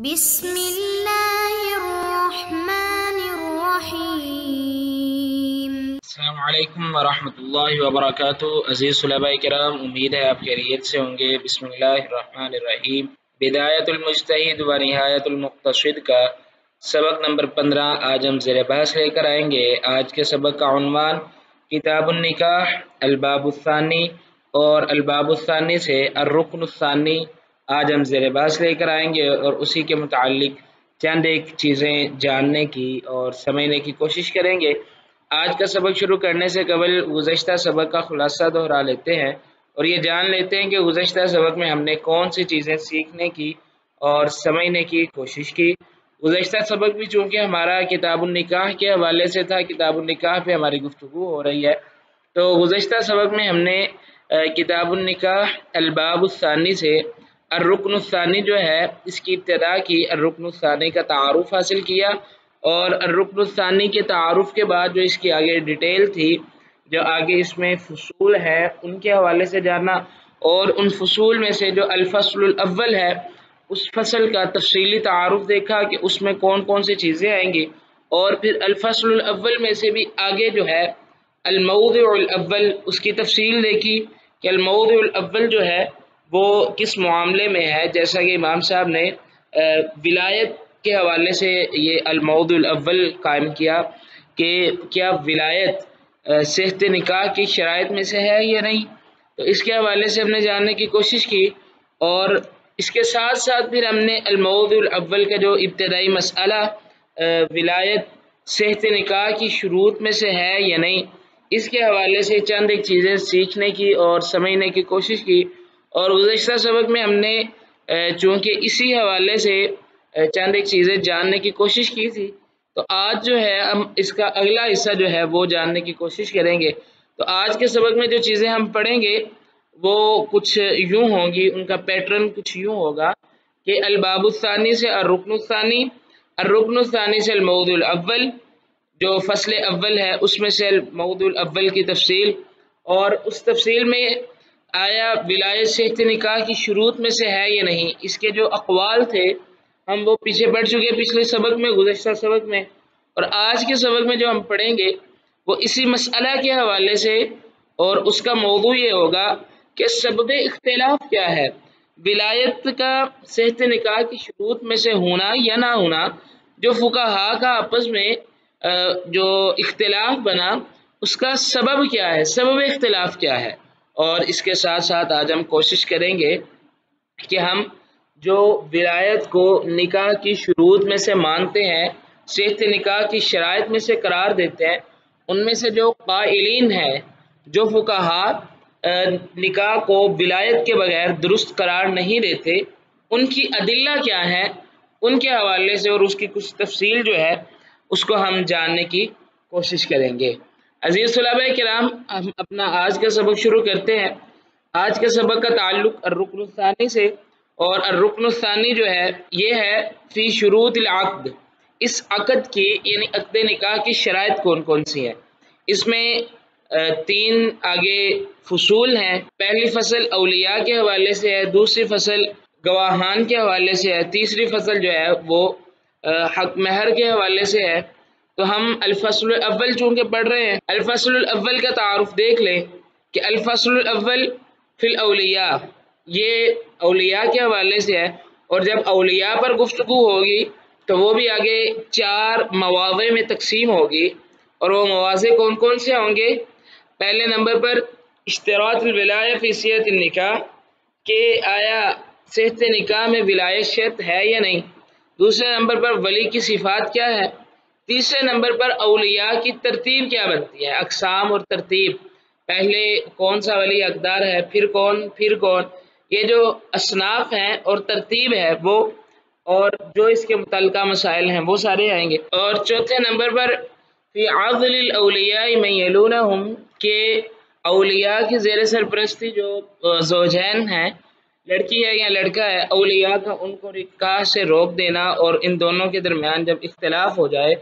بسم اللہ الرحمن الرحیم۔ السلام علیکم ورحمۃ اللہ وبرکاتہ۔ عزیز طلباء کرام، امید ہے آپ خیریت سے ہوں گے۔ بسم اللہ الرحمن الرحیم۔ بدایت المجتہد و نہایت المقتصد کا سبق نمبر 15 آج ہم زیر بحث لے کر آئیں گے۔ آج کے سبق کا عنوان کتاب النکاح الباب الثانی اور الباب الثانی سے الرکن الثانی آج ہم زیر بحث لے کر آئیں گے اور اسی کے متعلق چند ایک چیزیں جاننے کی اور سمجھنے کی کوشش کریں گے۔ آج کا سبق شروع کرنے سے قبل گزشتہ سبق کا خلاصہ دہرا لیتے ہیں اور یہ جان لیتے ہیں کہ گزشتہ سبق میں ہم نے کون سی چیزیں سیکھنے کی اور سمجھنے کی کوشش کی۔ گزشتہ سبق بھی چونکہ ہمارا کتاب النکاح کے حوالے سے تھا، کتاب النکاح پہ ہماری گفتگو ہو رہی ہے، تو گزشتہ سبق میں ہم نے کتاب النکاح الباب الثانی سے الرکن الثانی جو ہے اس کی ابتدا کی، الرکن الثانی کا تعارف حاصل کیا اور الرکن الثانی کے تعارف کے بعد جو اس کی آگے ڈیٹیل تھی، جو آگے اس میں فصول ہے ان کے حوالے سے جانا اور ان فصول میں سے جو الفصل الاول ہے اس فصل کا تفصیلی تعارف دیکھا کہ اس میں کون کون سی چیزیں آئیں گی، اور پھر الفصل الاول میں سے بھی آگے جو ہے الموضع الاول اس کی تفصیل دیکھی کہ الموضع الاول جو ہے وہ کس معاملے میں ہے، جیسا کہ امام صاحب نے ولایت کے حوالے سے یہ الموضع الاول قائم کیا کہ کیا ولایت صحت نکاح کی شرائط میں سے ہے یا نہیں، تو اس کے حوالے سے ہم نے جاننے کی کوشش کی اور اس کے ساتھ ساتھ پھر ہم نے الموضع الاول کا جو ابتدائی مسئلہ ولایت صحت نکاح کی شروط میں سے ہے یا نہیں، اس کے حوالے سے چند ایک چیزیں سیکھنے کی اور سمجھنے کی کوشش کی۔ اور گزشتہ سبق میں ہم نے چونکہ اسی حوالے سے چند ایک چیزیں جاننے کی کوشش کی تھی، تو آج جو ہے ہم اس کا اگلا حصہ جو ہے وہ جاننے کی کوشش کریں گے۔ تو آج کے سبق میں جو چیزیں ہم پڑھیں گے وہ کچھ یوں ہوں گی، ان کا پیٹرن کچھ یوں ہوگا کہ الباب الثانی سے الرکن الثانی، الرکن الثانی سے الموضوع الاول، جو فصل اول ہے اس میں سے الموضوع الاول کی تفصیل، اور اس تفصیل میں آیا ولایت صحت نکاح کی شروط میں سے ہے یا نہیں، اس کے جو اقوال تھے ہم وہ پیچھے پڑھ چکے پچھلے سبق میں، گزشتہ سبق میں، اور آج کے سبق میں جو ہم پڑھیں گے وہ اسی مسئلہ کے حوالے سے، اور اس کا موضوع یہ ہوگا کہ سبب اختلاف کیا ہے، ولایت کا صحت نکاح کی شروط میں سے ہونا یا نہ ہونا، جو فقہا کا آپس میں جو اختلاف بنا اس کا سبب کیا ہے، سبب اختلاف کیا ہے، اور اس کے ساتھ ساتھ آج ہم کوشش کریں گے کہ ہم جو ولایت کو نکاح کی شروط میں سے مانتے ہیں، صحت نکاح کی شرائط میں سے قرار دیتے ہیں، ان میں سے جو قائلین ہیں، جو فقہا نکاح کو ولایت کے بغیر درست قرار نہیں دیتے، ان کی ادلہ کیا ہیں، ان کے حوالے سے اور اس کی کچھ تفصیل جو ہے اس کو ہم جاننے کی کوشش کریں گے۔ عزیز طلباء کرام، ہم اپنا آج کا سبق شروع کرتے ہیں۔ آج کے سبق کا تعلق الرکن الثانی سے، اور الرکن الثانی جو ہے یہ ہے فی شروط العقد، اس عقد کی یعنی عقد نکاح کی شرائط کون کون سی ہیں۔ اس میں تین آگے فصول ہیں، پہلی فصل اولیاء کے حوالے سے ہے، دوسری فصل گواہان کے حوالے سے ہے، تیسری فصل جو ہے وہ حق مہر کے حوالے سے ہے۔ تو ہم الفصل الاول چونکہ پڑھ رہے ہیں، الفصل الاول کا تعارف دیکھ لیں کہ الفصل الاول فی الاولیاء، یہ اولیاء کے حوالے سے ہے، اور جب اولیاء پر گفتگو ہوگی تو وہ بھی آگے چار مواضع میں تقسیم ہوگی، اور وہ مواضع کون کون سے ہوں گے۔ پہلے نمبر پر اشتراط الولایہ فی صحت النکاح، کہ آیا صحت نکاح میں ولایت شرط ہے یا نہیں، دوسرے نمبر پر ولی کی صفات کیا ہے، تیسرے نمبر پر اولیاء کی ترتیب کیا بنتی ہے، اقسام اور ترتیب، پہلے کون سا ولی حقدار ہے، پھر کون، یہ جو اصناف ہیں اور ترتیب ہے وہ، اور جو اس کے متعلقہ مسائل ہیں وہ سارے آئیں گے۔ اور چوتھے نمبر پر فی عضل الاولیاء من یلونہم، کہ اولیاء کی زیر سرپرستی جو زوجین ہیں، لڑکی ہے یا لڑکا ہے، اولیاء کا ان کو نکاح سے روک دینا اور ان دونوں کے درمیان جب اختلاف ہو جائے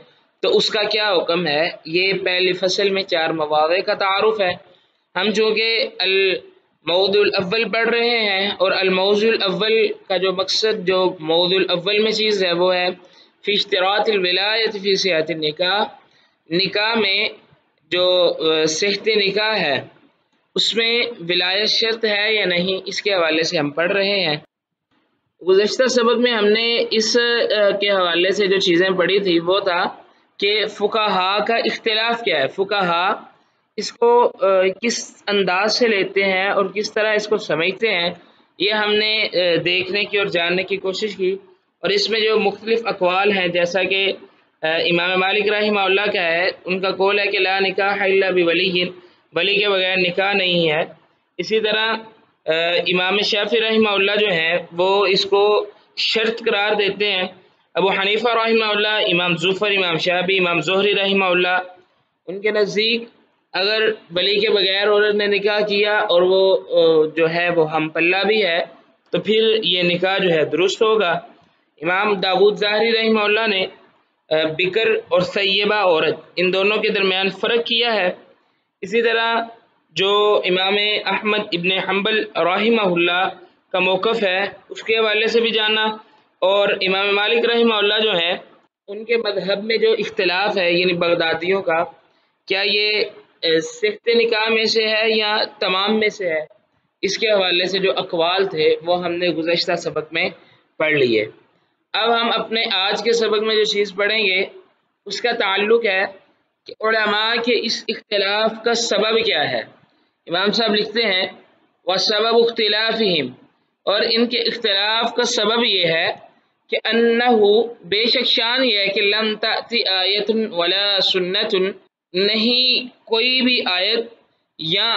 تو اس کا کیا حکم ہے۔ یہ پہلی فصل میں چار مواضع کا تعارف ہے۔ ہم چونکہ موضوع الاول پڑھ رہے ہیں، اور الموضوع الاول کا جو مقصد، جو موضوع الاول میں چیز ہے، وہ ہے فی اشتراط الولایت فی صحت النکاح، نکاح میں جو صحت نکاح ہے اس میں ولایت شرط ہے یا نہیں، اس کے حوالے سے ہم پڑھ رہے ہیں۔ گزشتہ سبق میں ہم نے اس کے حوالے سے جو چیزیں پڑھی تھی وہ تھا کہ فقہا کا اختلاف کیا ہے، فقہا اس کو کس انداز سے لیتے ہیں اور کس طرح اس کو سمجھتے ہیں، یہ ہم نے دیکھنے کی اور جاننے کی کوشش کی۔ اور اس میں جو مختلف اقوال ہیں، جیسا کہ امام مالک رحمہ اللہ کا ہے، ان کا قول ہے کہ لا نکاح الا بولی، ولی کے بغیر نکاح نہیں ہے۔ اسی طرح امام شافعی رحمہ اللہ جو ہیں وہ اس کو شرط قرار دیتے ہیں۔ ابو حنیفہ رحمہ اللہ، امام زفر، امام شافعی، امام زہری رحمہ اللہ، ان کے نزدیک اگر ولی کے بغیر عورت نے نکاح کیا اور وہ جو ہے وہ ہم پلہ بھی ہے تو پھر یہ نکاح جو ہے درست ہوگا۔ امام داود ظاہری رحمہ اللہ نے بکر اور سیبہ عورت ان دونوں کے درمیان فرق کیا ہے۔ اسی طرح جو امام احمد ابن حنبل رحمہ اللہ کا موقف ہے اس کے حوالے سے بھی جانا، اور امام مالک رحمہ اللہ جو ہیں ان کے مذہب میں جو اختلاف ہے، یعنی بغدادیوں کا، کیا یہ صحت نکاح میں سے ہے یا تمام میں سے ہے، اس کے حوالے سے جو اقوال تھے وہ ہم نے گزشتہ سبق میں پڑھ لیے۔ اب ہم اپنے آج کے سبق میں جو چیز پڑھیں گے اس کا تعلق ہے کہ علماء کے اس اختلاف کا سبب کیا ہے۔ امام صاحب لکھتے ہیں وَسَبَبُ اخْتِلَافِهِمْ، اور ان کے اختلاف کا سبب یہ ہے کہ انہو، بے شک شان یہ ہے کہ لم تأتی آیت ولا سنت، نہیں کوئی بھی آیت یا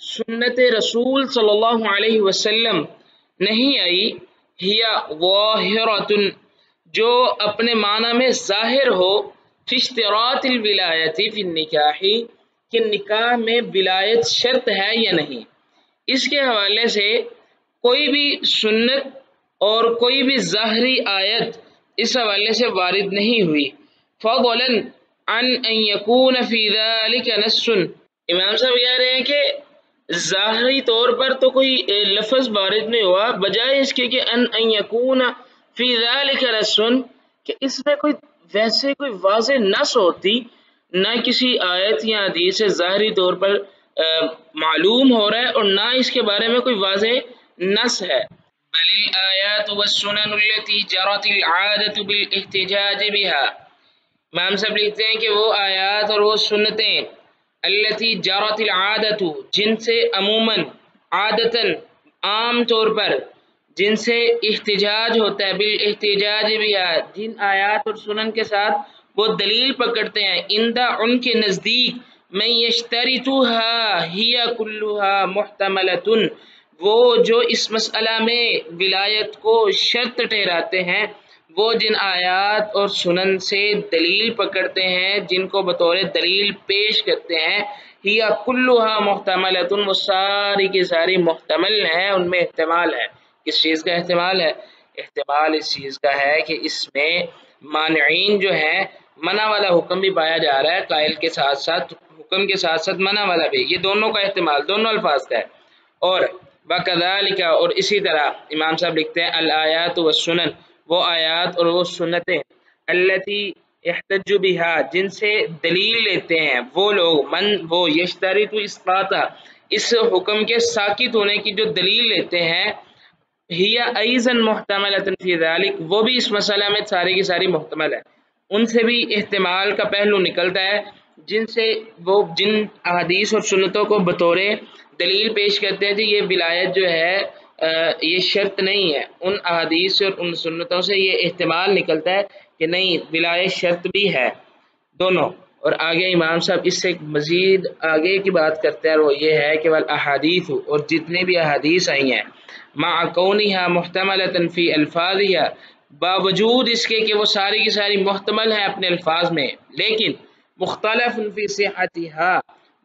سنت رسول صلی اللہ علیہ وسلم نہیں آئی، ہیا ظاہرۃ، جو اپنے معنی میں ظاہر ہو، فی اشتراط الولایت فی النکاح، کہ نکاح میں ولایت شرط ہے یا نہیں، اس کے حوالے سے کوئی بھی سنت اور کوئی بھی ظاہری آیت اس حوالے سے وارد نہیں ہوئی۔ فضلا عن ان یکون فی ذلک نص، امام صاحب کہہ رہے ہیں کہ ظاہری طور پر تو کوئی لفظ وارد نہیں ہوا، بجائے اس کے کہ ان یکون فی ذلک نص، کہ اس میں کوئی ویسے کوئی واضح نص ہوتی، نہ کسی آیت یا حدیث سے ظاہری طور پر معلوم ہو رہا ہے اور نہ اس کے بارے میں کوئی واضح نص ہے۔ بل الآیات والسنن التي جرت العادت بالاحتجاج بها، امام صاحب لکھتے ہیں کہ وہ آیات اور وہ سنتیں التي جرت العادت، جن سے عموماً، عادتاً، عام طور پر، جن سے احتجاج ہوتا ہے، بالاحتجاج بها، جن آیات اور سنن کے ساتھ وہ دلیل پکڑتے ہیں، اندہ ان کے نزدیک، من یشترطها ہی کلها محتملۃ، وہ جو اس مسئلہ میں ولایت کو شرط ٹھہراتے ہیں، وہ جن آیات اور سنن سے دلیل پکڑتے ہیں، جن کو بطور دلیل پیش کرتے ہیں، ہی کلها محتملۃ، وہ ساری کی ساری محتمل ہیں، ان میں احتمال ہے۔ کس چیز کا احتمال ہے؟ احتمال اس چیز کا ہے کہ اس میں مانعین جو ہیں، منع والا حکم بھی پایا جا رہا ہے، قائل کے ساتھ ساتھ حکم کے ساتھ ساتھ منع والا بھی، یہ دونوں کا احتمال، دونوں الفاظ کا ہے۔ اور وَكَذَلِكَ، اور اسی طرح امام صاحب لکھتے ہیں الآیات والسنن، وہ آیات اور وہ سنتیں التی احتج بها، جن سے دلیل لیتے ہیں وہ لوگ، وہ یشترط اسقاط، اس حکم کے ساقط ہونے کی جو دلیل لیتے ہیں، ہی ایضا محتملۃ فی ذلک، وہ بھی اس مسئلہ میں ساری کی ساری محتمل ہے، ان سے بھی احتمال کا پہلو نکلتا ہے، جن سے وہ جن احادیث اور سنتوں کو بطور دلیل پیش کرتے ہیں کہ یہ ولایت جو ہے یہ شرط نہیں ہے، ان احادیث اور ان سنتوں سے یہ احتمال نکلتا ہے کہ نہیں ولایت شرط بھی ہے، دونوں۔ اور آگے امام صاحب اس سے مزید آگے کی بات کرتے ہیں، اور وہ یہ ہے کہ والاحادیث، اور جتنے بھی احادیث آئی ہیں، مع کونها محتملۃ فی الفاظها، باوجود اس کے کہ وہ ساری کی ساری محتمل ہیں اپنے الفاظ میں، لیکن مختلف فی صحتها،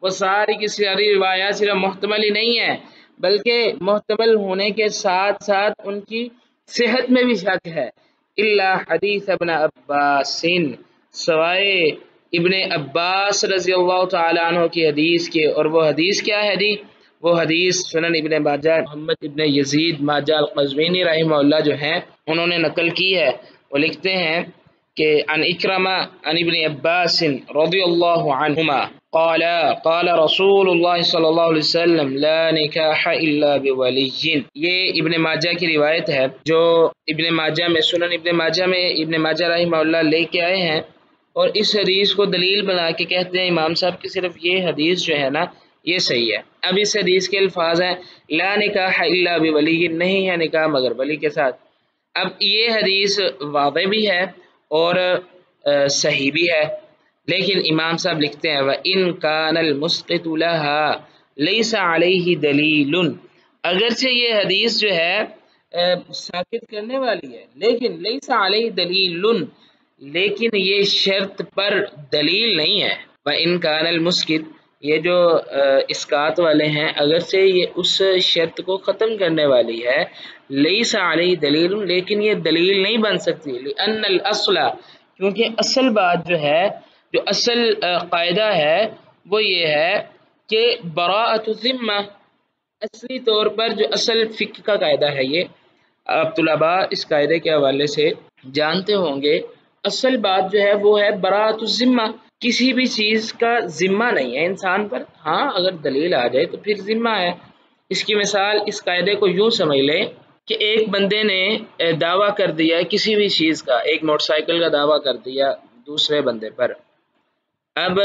وہ ساری کی ساری روایات صرف محتمل ہی نہیں ہے بلکہ محتمل ہونے کے ساتھ ساتھ ان کی صحت میں بھی شک ہے، الا حدیث ابن عباس، سوائے ابن عباس رضی اللہ تعالیٰ عنہ کی حدیث کے، اور وہ حدیث کیا ہے جی؟ وہ حدیث سنن ابن ماجہ محمد ابن یزید ماجہ القزوینی رحمہ اللہ جو ہیں انہوں نے نقل کی ہے۔ وہ لکھتے ہیں کہ عن اکرمہ عن ابن عباس رضی اللہ عنہما قال قال رسول اللہ صلی اللہ علیہ وسلم لا نکاح الا بولی۔ یہ ابن ماجہ کی روایت ہے جو ابن ماجہ میں سنن ابن ماجہ میں ابن ماجہ رحمہ اللہ لے کے آئے ہیں، اور اس حدیث کو دلیل بنا کے کہتے ہیں امام صاحب کہ صرف یہ حدیث جو ہے نا یہ صحیح ہے۔ اب اس حدیث کے الفاظ ہیں لا نکاح الا بولی، نہیں ہے نکاح مگر ولی کے ساتھ۔ اب یہ حدیث واضح بھی ہے اور صحیح بھی ہے، لیکن امام صاحب لکھتے ہیں وَإِن كَانَ الْمُسْقِطُ لَهَا لَيْسَ عَلَيْهِ دَلِيلٌ، اگرچہ یہ حدیث جو ہے ساقط کرنے والی ہے لیکن لَيْسَ عَلَيْهِ دَلِيلٌ، لیکن یہ شرط پر دلیل نہیں ہے۔ وَإِن كَانَ الْمُسْقِطُ، یہ جو اسقاط والے ہیں اگرچہ یہ اس شرط کو ختم کرنے والی ہے، لیس علیہ دلیل، لیکن یہ دلیل نہیں بن سکتی، لأن الاصل، کیونکہ اصل بات جو ہے، جو اصل قاعدہ ہے وہ یہ ہے کہ براءۃ الذمہ، اصلی طور پر جو اصل فقہ کا قاعدہ ہے، یہ آپ طلباء اس قاعدے کے حوالے سے جانتے ہوں گے، اصل بات جو ہے وہ ہے براءۃ الذمہ، کسی بھی چیز کا ذمہ نہیں ہے انسان پر، ہاں اگر دلیل آ جائے تو پھر ذمہ ہے۔ اس کی مثال اس قاعدے کو یوں سمجھ لیں کہ ایک بندے نے دعویٰ کر دیا ہے کسی بھی چیز کا، ایک موٹر سائیکل کا دعویٰ کر دیا دوسرے بندے پر۔ اب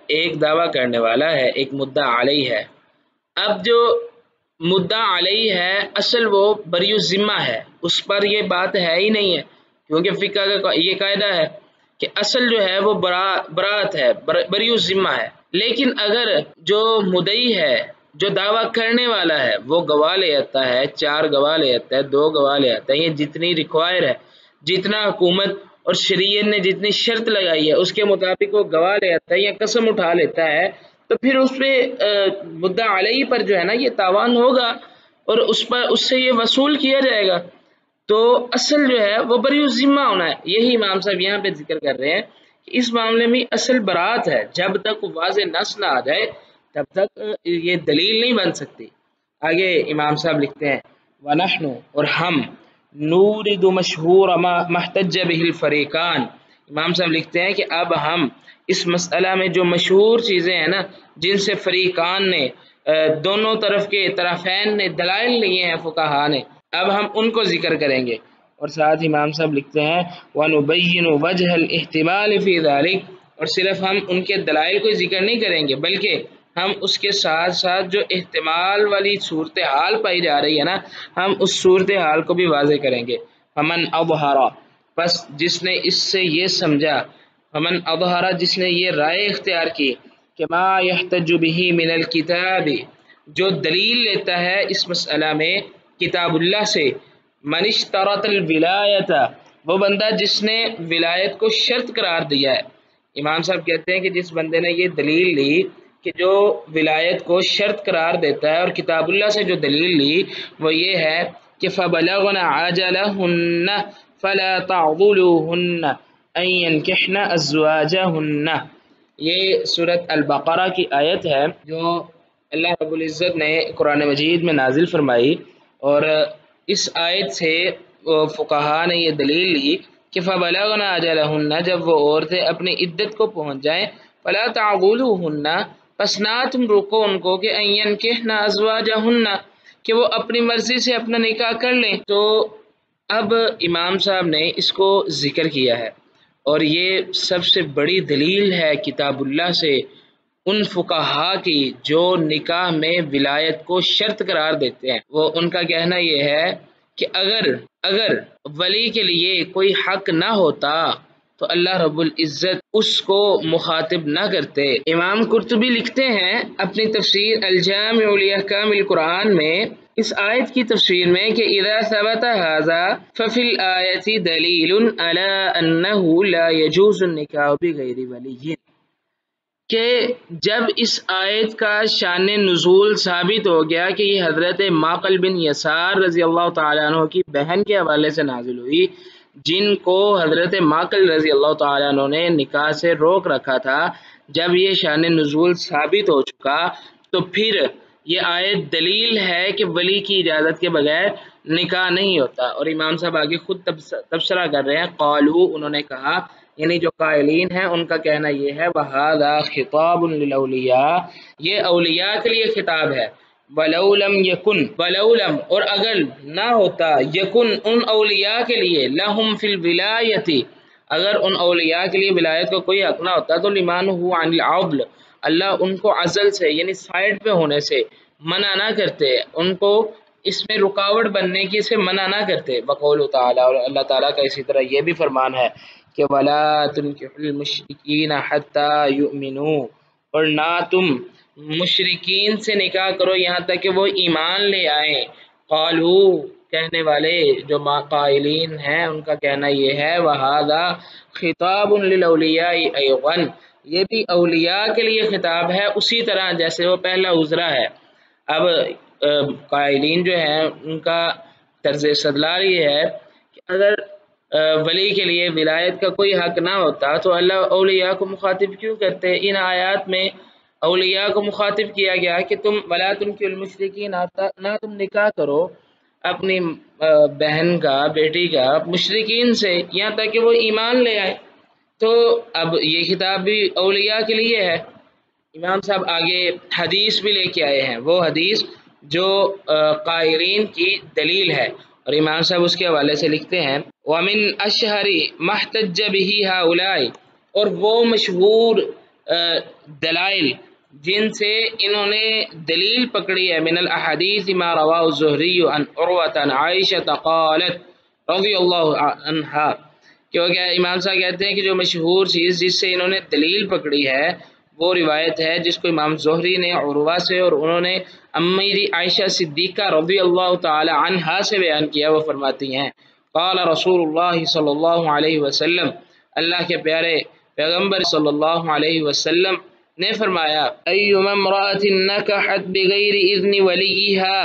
ایک دعویٰ کرنے والا ہے، ایک مدعا علیہ ہے، اب جو مدعا علیہ ہے اصل وہ بری الذمہ ہے، اس پر یہ بات ہے ہی نہیں ہے، کیونکہ فقہ کا یہ قاعدہ ہے کہ اصل جو ہے وہ براءت ہے، بری الذمہ ہے۔ لیکن اگر جو مدعی ہے، جو دعویٰ کرنے والا ہے، وہ گواہ لے آتا ہے، 4 گواہ لے آتا ہے، 2 گواہ لے آتا ہے، یہ جتنی ریکوائر ہے، جتنا حکومت اور شریعت نے جتنی شرط لگائی ہے اس کے مطابق وہ گواہ لے آتا ہے یا قسم اٹھا لیتا ہے، تو پھر اس پہ مدعا علیہ پر جو ہے نا یہ تاوان ہوگا اور اس سے یہ وصول کیا جائے گا، تو اصل جو ہے وہ بری الذمہ ہونا ہے۔ یہی امام صاحب یہاں پہ ذکر کر رہے ہیں کہ اس معاملے میں اصل برات ہے، جب تک واضح نص نہ آ جائے تب تک یہ دلیل نہیں بن سکتی۔ آگے امام صاحب لکھتے ہیں وَنَحْنُ، اور ہم نُورِدُ مَشْهُورَ مَا احْتَجَّ بِهِ الْفَرِيقَانِ، امام صاحب لکھتے ہیں کہ اب ہم اس مسئلہ میں جو مشہور چیزیں ہیں نا جن سے فریقان نے، دونوں طرف کے طرفین نے دلائل لیے ہیں فقہا نے، اب ہم ان کو ذکر کریں گے۔ اور ساتھ امام صاحب لکھتے ہیں وَنُبَيِّنُ وَجْهَ الْاحْتِمَالِ فِي ذَلِكَ، اور صرف ہم ان کے دلائل کو ذکر نہیں کریں گے بلکہ ہم اس کے ساتھ ساتھ جو احتمال والی صورتحال پائی جا رہی ہے نا ہم اس صورتحال کو بھی واضح کریں گے۔ فَمَنْ أَظْهَرَ، بس جس نے اس سے یہ سمجھا، فَمَنْ أَظْهَرَ، جس نے یہ رائے اختیار کی کہ ما يحتج به من الکتاب، جو دلیل لیتا ہے اس مسئلہ میں کتاب اللہ سے، من اشترط الولایت، وہ بندہ جس نے ولایت کو شرط قرار دیا ہے۔ امام صاحب کہتے ہیں کہ جس بندے نے یہ دلیل لی کہ جو ولایت کو شرط قرار دیتا ہے اور کتاب اللہ سے جو دلیل لی وہ یہ ہے کہ فَبَلَغْنَ عَجَلَهُنَّ فَلَا تَعْضُلُوهُنَّ أَن يَنكِحْنَ أَزْوَاجَهُنَّ، یہ سورۃ البقرہ کی آیت ہے جو اللہ رب العزت نے قرآن مجید میں نازل فرمائی، اور اس آیت سے فقہا نے یہ دلیل لی کہ فَبَلَغْنَ أَجَلَهُنَّ، جب وہ عورتیں اپنی عدت کو پہنچ جائیں، فَلَا تَعْضُلُوهُنَّ، پس نہ تم روکو ان کو کہ أَن يَنكِحْنَ أَزْوَاجَهُنَّ، کہ وہ اپنی مرضی سے اپنا نکاح کر لیں۔ تو اب امام صاحب نے اس کو ذکر کیا ہے، اور یہ سب سے بڑی دلیل ہے کتاب اللہ سے ان فقہا کی جو نکاح میں ولایت کو شرط قرار دیتے ہیں۔ وہ ان کا کہنا یہ ہے کہ اگر ولی کے لیے کوئی حق نہ ہوتا تو اللہ رب العزت اس کو مخاطب نہ کرتے۔ امام قرطبی لکھتے ہیں اپنی تفسیر الجامع لاحکام القرآن میں اس آیت کی تفسیر میں کہ اذا ثبت هذا ففي الآیة دلیل علی انہ لا یجوز النکاح بغیر ولی، کہ جب اس آیت کا شان نزول ثابت ہو گیا کہ یہ حضرت معقل بن یسار رضی اللہ تعالیٰ عنہ کی بہن کے حوالے سے نازل ہوئی، جن کو حضرت معقل رضی اللہ تعالیٰ عنہ نے نکاح سے روک رکھا تھا، جب یہ شان نزول ثابت ہو چکا تو پھر یہ آیت دلیل ہے کہ ولی کی اجازت کے بغیر نکاح نہیں ہوتا۔ اور امام صاحب آگے خود تبصرہ کر رہے ہیں، قالو انہوں نے کہا، یعنی جو قائلین ہیں ان کا کہنا یہ ہے وَهَذَا خِطَابٌ لِلْأَوْلِيَاءِ، یہ اولیاء کے لیے خطاب ہے، وَلَوْ لَمْ يَكُنْ، وَلَوْ لَمْ اور اگر نہ ہوتا، یکن ان اولیاء کے لیے، لَهُمْ فِي الْوِلَایَةِ اگر ان اولیاء کے لیے ولایت کا کوئی حق نہ ہوتا تو لِمَانُهُ عَنِ الْعَضْلِ اللہ ان کو عزل سے یعنی سائڈ پہ ہونے سے منع نہ کرتے، ان کو اس میں رکاوٹ بننے کی سے منع نہ کرتے۔ وقول تعالیٰ اور اللہ تعالیٰ کا اسی طرح یہ بھی فرمان ہے کہ وَلَا تُنْكِحُوا الْمُشْرِكِينَ حَتَّى يُؤْمِنُوا اور نہ تم مشرکین سے نکاح کرو یہاں تک کہ وہ ایمان لے آئیں۔ قالو کہنے والے جو قائلین ہیں ان کا کہنا یہ ہے وَهَذَا خِطَابٌ لِلْأَوْلِيَاءِ أَيْضًا یہ بھی اولیاء کے لیے خطاب ہے اسی طرح جیسے وہ پہلا عذرا ہے۔ اب قائلین جو ہیں ان کا طرز استدلال یہ ہے کہ اگر ولی کے لیے ولایت کا کوئی حق نہ ہوتا تو اللہ اولیاء کو مخاطب کیوں کرتے؟ ان آیات میں اولیاء کو مخاطب کیا گیا کہ تم ولا تنکحوا المشرکین نہ تم نکاح کرو اپنی بہن کا بیٹی کا مشرکین سے یہاں تک کہ وہ ایمان لے آئے، تو اب یہ خطاب بھی اولیاء کے لیے ہے۔ امام صاحب آگے حدیث بھی لے کے آئے ہیں، وہ حدیث جو قائلین کی دلیل ہے، اور امام صاحب اس کے حوالے سے لکھتے ہیں وَمِنْ أَشْهَرِ مَا احْتَجَّ بِهِ هَؤُلَاءِ اور وہ مشہور دلائل جن سے انہوں نے دلیل پکڑی ہے من الاحادیث ما رواه الزہری عن عروۃ عن عائشہ قالت رضی اللہ عنہا کیونکہ امام صاحب کہتے ہیں کہ جو مشہور چیز جس سے انہوں نے دلیل پکڑی ہے وہ روایت ہے جس کو امام زہری نے عروہ سے اور انہوں نے امی عائشہ صدیقہ رضی اللہ تعالی عنہا سے بیان کیا۔ وہ فرماتی ہیں قال رسول اللہ صلی اللہ علیہ وسلم اللہ کے پیارے پیغمبر صلی اللہ علیہ وسلم نے فرمایا ایما امرأة نکحت بغیر اذن ولیها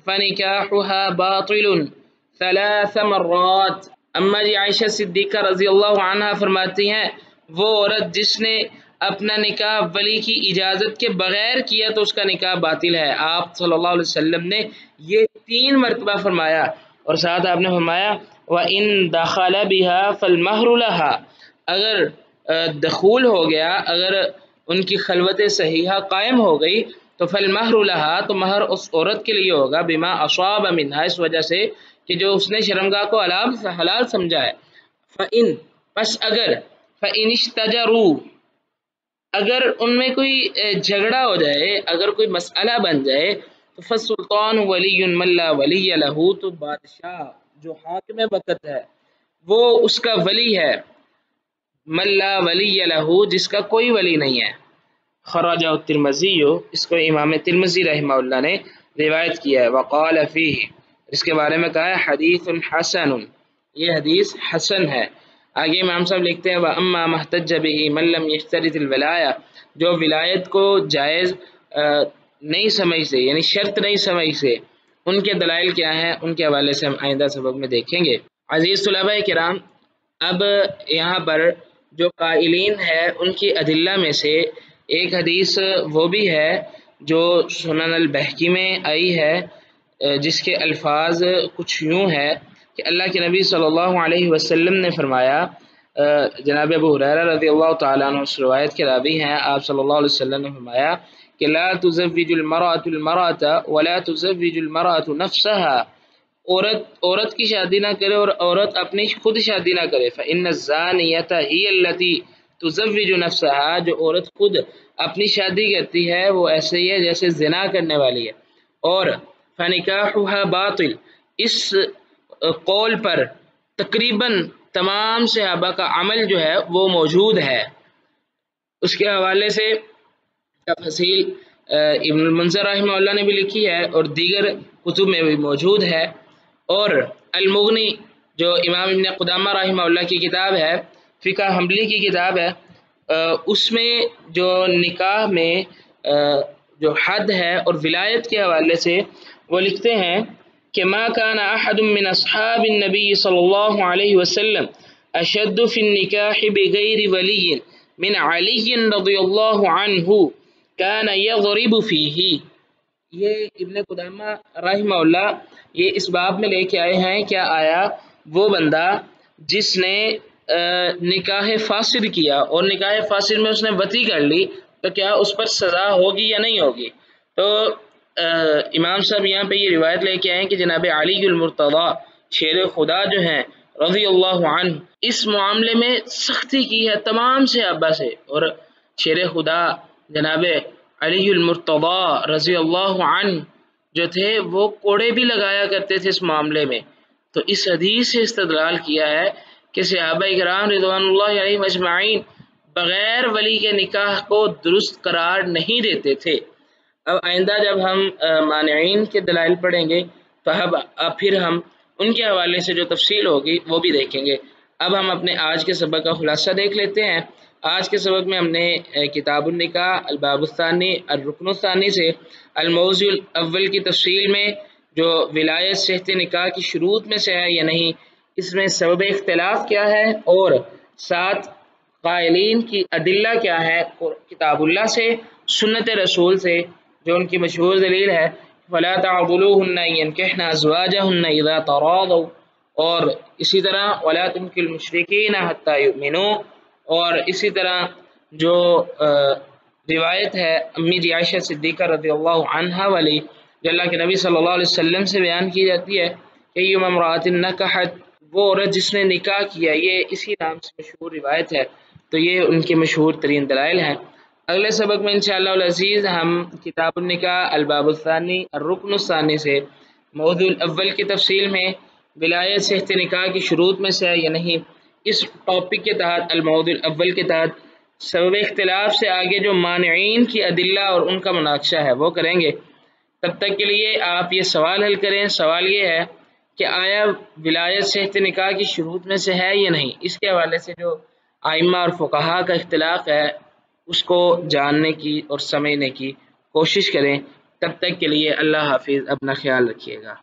فنکاحها باطل 3 مرات۔ اما جی عائشہ صدیقہ رضی اللہ عنہ فرماتی ہیں وہ عورت جس نے اپنا نکاح ولی کی اجازت کے بغیر کیا تو اس کا نکاح باطل ہے۔ آپ صلی اللہ علیہ وسلم نے یہ 3 مرتبہ فرمایا اور ساتھ آپ نے فرمایا وَإِن دَخَلَ بِهَا فَالْمَهْرُ لَهَا اگر دخول ہو گیا، اگر ان کی خلوت صحیحہ قائم ہو گئی تو فَالْمَهْرُ لَهَا تو مہر اس عورت کے لیے ہوگا بما اصاب منها اس وجہ سے کہ جو اس نے شرمگاہ کو حلال سمجھا ہے۔ فَإِن پس اگر فَإِنِ اشْتَجَرُوا اگر ان میں کوئی جھگڑا ہو جائے، اگر کوئی مسئلہ بن جائے تو فَالسُّلْطَانُ وَلِيٌّ مَن لَا وَلِيَّ لَهُ تو بادشاہ جو حاکم وقت ہے وہ اس کا ولی ہے، من لا ولی لہ جس کا کوئی ولی نہیں ہے۔ خرجہ الترمذی اس کو امام ترمذی رحمہ اللہ نے روایت کیا ہے۔ وقال فیہ اس کے بارے میں کہا ہے حدیث حسن یہ حدیث حسن ہے۔ آگے امام صاحب لکھتے ہیں وَأَمَّا مَا احْتَجَّ بِهِ مَن لَّمْ يَشْتَرِطِ الْوَلَایَةَ جو ولایت کو جائز نہیں سمجھتے یعنی شرط نہیں سمجھتے ان کے دلائل کیا ہیں ان کے حوالے سے ہم آئندہ سبق میں دیکھیں گے۔ عزیز طلباء کرام اب یہاں پر جو قائلین ہے ان کی ادلہ میں سے ایک حدیث وہ بھی ہے جو سنن البہقی میں آئی ہے جس کے الفاظ کچھ یوں ہے کہ اللہ کے نبی صلی اللہ علیہ وسلم نے فرمایا، جناب ابو ہریرہ رضی اللہ تعالیٰ عنہ اس روایت کے راوی ہیں، آپ صلی اللہ علیہ وسلم نے فرمایا کہ لا تزوج المرأة المرأة ولا تزوج المرأة نفسها عورت کی شادی نہ کرے اور عورت اپنی خود شادی نہ کرے۔ فإن الزانية هي التي تزوج نفسها جو عورت خود اپنی شادی کرتی ہے وہ ایسے ہی ہے جیسے زنا کرنے والی ہے۔ اور فنکاحها باطل اس قول پر تقریباً تمام صحابہ کا عمل جو ہے وہ موجود ہے۔ اس کے حوالے سے تفصیل ابن المنذر رحمہ اللہ نے بھی لکھی ہے اور دیگر کتب میں بھی موجود ہے، اور المغنی جو امام ابن قدامہ رحمہ اللہ کی کتاب ہے، فقہ حنبلی کی کتاب ہے، اس میں جو نکاح میں جو حد ہے اور ولایت کے حوالے سے وہ لکھتے ہیں کہ ما كان احد من اصحاب النبی صلی اللہ علیہ وسلم اشد فی النکاح بغیر ولی من علی رضی اللہ عنہ كان يضرب فیہ یہ ابن قدامہ رحمہ اللہ یہ اس باب میں لے کے آئے ہیں، کیا آیا وہ بندہ جس نے نکاح فاسد کیا اور نکاح فاسد میں اس نے وطی کر لی تو کیا اس پر سزا ہوگی یا نہیں ہوگی؟ تو امام صاحب یہاں پہ یہ روایت لے کے آئے ہیں کہ جناب علی المرتضیٰ شیر خدا جو ہیں رضی اللہ عنہ اس معاملے میں سختی کی ہے تمام صحابہ سے، اور شیر خدا جناب علی المرتضیٰ رضی اللہ عنہ جو تھے وہ کوڑے بھی لگایا کرتے تھے اس معاملے میں۔ تو اس حدیث سے استدلال کیا ہے کہ صحابہ کرام رضوان اللہ علیہم اجمعین بغیر ولی کے نکاح کو درست قرار نہیں دیتے تھے۔ اب آئندہ جب ہم مانعین کے دلائل پڑھیں گے تو اب پھر ہم ان کے حوالے سے جو تفصیل ہوگی وہ بھی دیکھیں گے۔ اب ہم اپنے آج کے سبق کا خلاصہ دیکھ لیتے ہیں۔ آج کے سبق میں ہم نے کتاب النکاح الباب الثانی الرکن الثانی سے الموضوع الاول کی تفصیل میں جو ولایت صحت نکاح کی شروط میں سے ہے یا نہیں، اس میں سبب اختلاف کیا ہے، اور ساتھ قائلین کی ادلہ کیا ہے کتاب اللہ سے سنت رسول سے، جو ان کی مشہور دلیل ہے وَلَا تَعْضُلُوهُنَّ يَنْكِحْنَ أَزْوَاجَهُنَّ إِذَا تَرَاضَوْا، اور اسی طرح وَلَا تُنْكِحُوا الْمُشْرِكِينَ حَتَّى يُؤْمِنُوا، اور اسی طرح جو روایت ہے امی جی عائشہ صدیقہ رضی اللہ عنہا والی جو اللہ کے نبی صلی اللہ علیہ وسلم سے بیان کی جاتی ہے کہ یوم امرأۃ نکحت، وہ عورت جس نے نکاح کیا، یہ اسی نام سے مشہور روایت ہے۔ تو یہ ان کے مشہور ترین دلائل ہیں۔ اگلے سبق میں انشاءاللہ العزیز ہم کتاب النکاح الباب الثانی الرکن الثانی سے موضوع الاول کی تفصیل میں ولایت صحت نکاح کی شروط میں سے ہے یا نہیں، اس ٹاپک کے تحت الموضوع الاول کے تحت سبب اختلاف سے آگے جو مانعین کی ادلہ اور ان کا مناقشہ ہے وہ کریں گے۔ تب تک کے لیے آپ یہ سوال حل کریں۔ سوال یہ ہے کہ آیا ولایت صحت نکاح کی شروط میں سے ہے یا نہیں؟ اس کے حوالے سے جو ائمہ اور فقہا کا اختلاف ہے اس کو جاننے کی اور سمجھنے کی کوشش کریں۔ تب تک کے لیے اللہ حافظ، اپنا خیال رکھیے گا۔